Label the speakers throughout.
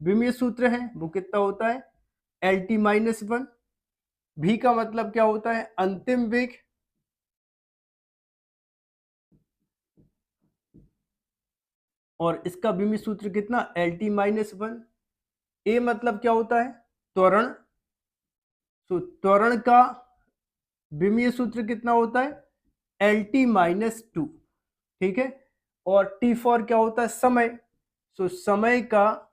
Speaker 1: विमीय सूत्र है वो कितना होता है LT-1। v का मतलब क्या होता है अंतिम वेग, और इसका विमीय सूत्र कितना LT-1। a मतलब क्या होता है त्वरण, तो त्वरण का विमीय सूत्र कितना होता है LT-2, ठीक है। और t फॉर क्या होता है समय, तो समय का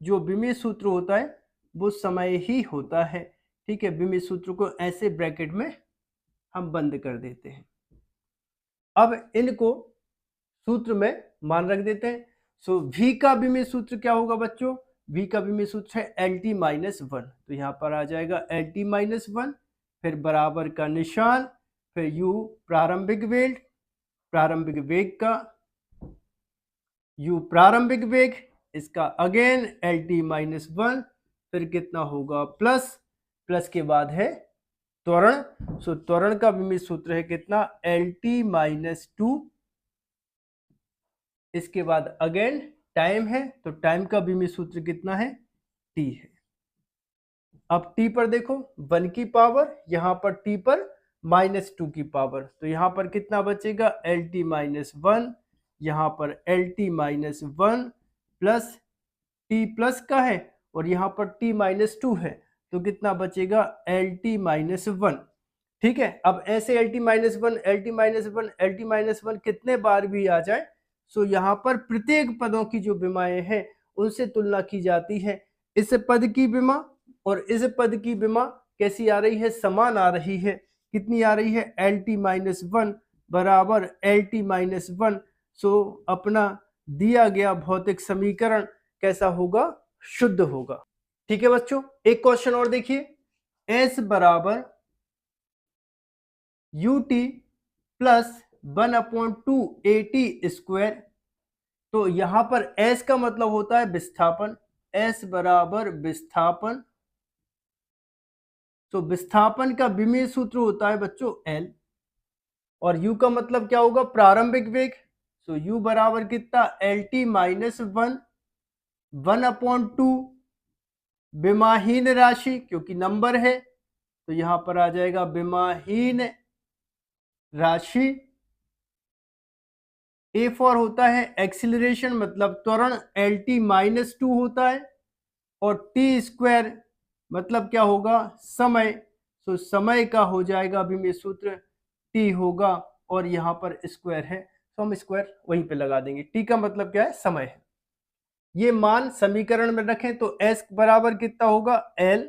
Speaker 1: जो विमीय सूत्र होता है वो समय ही होता है, ठीक है। विमीय सूत्र को ऐसे ब्रैकेट में हम बंद कर देते हैं। अब इनको सूत्र में मान रख देते हैं। सो v का विमीय सूत्र क्या होगा बच्चों, v का विमीय सूत्र है LT-1, तो यहाँ पर आ जाएगा LT-1, फिर बराबर का निशान, फिर u प्रारंभिक वेग का u प्रारंभिक वेग, इसका अगेन LT-1, फिर कितना होगा प्लस के बाद है त्वरण। सो त्वरण का विमीय सूत्र है कितना LT-2, इसके बाद अगेन टाइम है, तो टाइम का विमीय सूत्र कितना है t है। अब t पर देखो 1 की पावर, यहां पर t पर -2 की पावर, तो यहां पर कितना बचेगा LT-1, यहां पर LT-1 प्लस t प्लस का है और यहां पर t-2 है, तो कितना बचेगा LT-1, ठीक है। अब ऐसे LT-1 कितने बार भी आ जाए, सो यहाँ पर प्रत्येक पदों की जो विमाएं हैं उनसे तुलना की जाती है। इस पद की विमा और इस पद की विमा कैसी आ रही है, समान आ रही है। कितनी आ रही है LT-1 बराबर LT-1। सो अपना दिया गया भौतिक समीकरण कैसा होगा, शुद्ध होगा, ठीक है बच्चों। एक क्वेश्चन और देखिए, S बराबर ut प्लस 1/2 AT²। तो यहां पर S का मतलब होता है विस्थापन, S बराबर विस्थापन, तो विस्थापन का विमीय सूत्र होता है बच्चों L, और U का मतलब क्या होगा प्रारंभिक वेग, तो U बराबर कितना LT-1 1/2 विमाहीन राशि, क्योंकि नंबर है तो यहां पर आ जाएगा विमाहीन राशि। A फॉर होता है एक्सीलरेशन मतलब त्वरण, LT-2 होता है, और t² मतलब क्या होगा समय, तो समय का हो जाएगा विमीय सूत्र t होगा, और यहाँ पर स्क्वायर है तो हम स्क्वायर वहीं पे लगा देंगे। t का मतलब क्या है समय है। ये मान समीकरण में रखें तो s बराबर कितना होगा L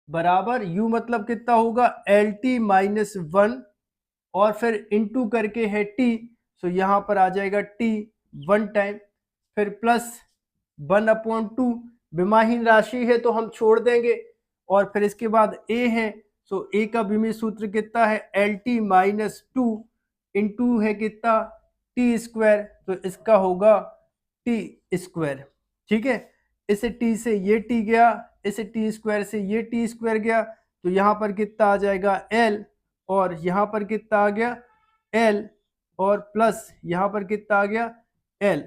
Speaker 1: बराबर u मतलब कितना होगा LT-1, और फिर इंटू करके है t, तो यहां पर आ जाएगा t 1 टाइम, फिर प्लस 1/2 विमाहीन राशि है तो हम छोड़ देंगे, और फिर इसके बाद a है, तो a का विमीय सूत्र कितना है LT-2 इंटू है कितना t², तो इसका होगा t², ठीक है। इस t से ये t गया, इस t² से ये t² गया, तो यहां पर कितना आ जाएगा L, और यहां पर कितना आ गया L, और प्लस यहां पर कितना आ गया L।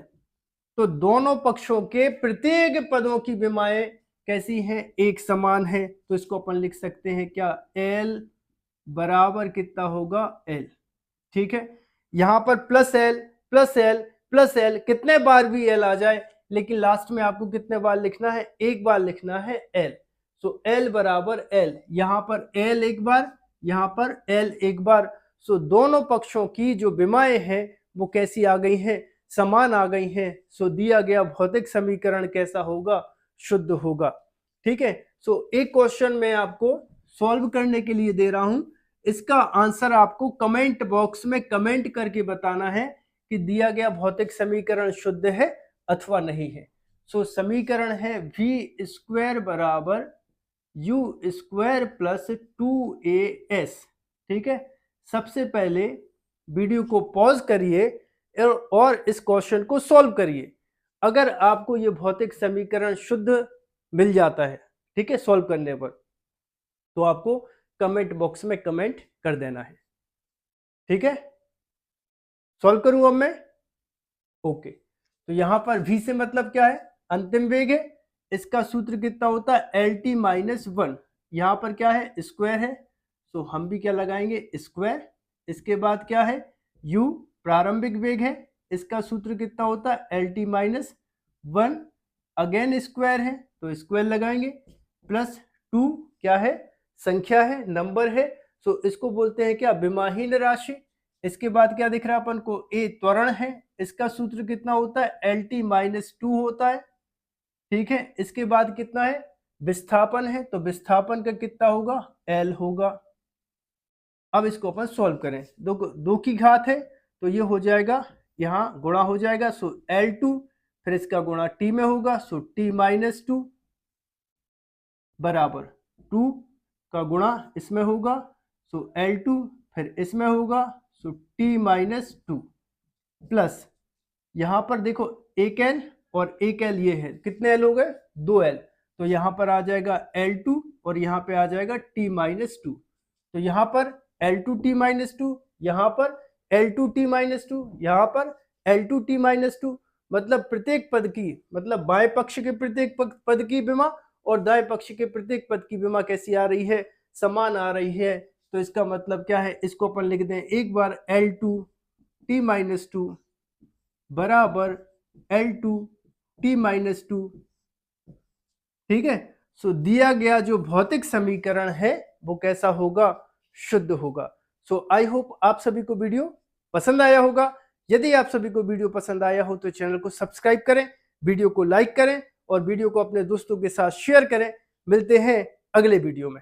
Speaker 1: तो दोनों पक्षों के प्रत्येक पदों की विमाएं कैसी हैं, एक समान है, तो इसको अपन लिख सकते हैं क्या L बराबर कितना होगा L, ठीक है। यहां पर plus L plus L plus L, कितने बार भी L आ जाए, लेकिन लास्ट में आपको कितने बार लिखना है, एक बार लिखना है L। सो L बराबर L, यहां पर L एक बार, यहां पर L एक बार, सो दोनों पक्षों की जो विमाएं हैं वो कैसी आ गई हैं, समान आ गई हैं। सो दिया गया भौतिक समीकरण कैसा होगा, शुद्ध होगा, ठीक है। सो एक क्वेश्चन मैं आपको सॉल्व करने के लिए दे रहा हूं, इसका आंसर आपको कमेंट बॉक्स में कमेंट करके बताना है कि दिया गया भौतिक समीकरण शुद्ध है अथवा नहीं है। सो समीकरण है v² बराबर u² प्लस 2as, ठीक है। सबसे पहले वीडियो को पॉज करिए और इस क्वेश्चन को सॉल्व करिए। अगर आपको ये भौतिक समीकरण शुद्ध मिल जाता है, ठीक है, सॉल्व करने पर, तो आपको कमेंट बॉक्स में कमेंट कर देना है, ठीक है। सॉल्व करूं अब मैं, ओके। तो यहां पर v से मतलब क्या है, अंतिम वेग है, इसका सूत्र कितना होता है LT माइनस 1। यहाँ पर क्या है, स्क्वायर है, तो हम भी क्या लगाएंगे, स्क्वायर। इसके बाद क्या है, U प्रारंभिक वेग है, इसका सूत्र कितना होता है LT माइनस 1, अगेन स्क्वायर है तो स्क्वायर लगाएंगे, प्लस 2 क्या है, संख्या है, नंबर है, तो इसको बोलते हैं क्या, विमाहीन राशि। इसके बाद क्या दिख रहा है अपन को, ए त्वरण है, इसका सूत्र कितना होता है LT माइनस 2 होता है, ठीक है। इसके बाद कितना है, विस्थापन है, तो विस्थापन का कितना होगा, L होगा। अब इसको अपन सॉल्व करें, दो की घात है तो ये हो जाएगा, यहाँ गुणा हो जाएगा, सो L2, फिर इसका गुणा T में होगा, सो T माइनस 2 बराबर 2 का गुणा इसमें होगा, सो L2, फिर इसमें होगा, सो T माइनस 2 प्लस, यहाँ पर देखो एक L और एक L ये है, कितने L हो गए, 2L, तो यहाँ पर आ जाएगा L2 और यहाँ पे आ जाएगा T माइनस 2, तो यहाँ पर L2T माइनस 2, यहाँ पर L2T माइनस 2, यहाँ पर L2T माइनस 2, मतलब प्रत्येक पद की, मतलब बाएं पक्ष के प्रत्येक पद की विमा और दाएं पक्ष के प्रत्येक पद की विमा कैसी आ रही है, समान आ रही है। तो इसका मतलब क्या है, इसको अपन लिख दें एक बार, L2T माइनस 2 बराबर L2T माइनस 2, ठीक है। सो दिया गया जो भौतिक समीकरण है वो कैसा होगा, शुद्ध होगा। सो आई होप आप सभी को वीडियो पसंद आया होगा। यदि आप सभी को वीडियो पसंद आया हो तो चैनल को सब्सक्राइब करें, वीडियो को लाइक करें और वीडियो को अपने दोस्तों के साथ शेयर करें। मिलते हैं अगले वीडियो में।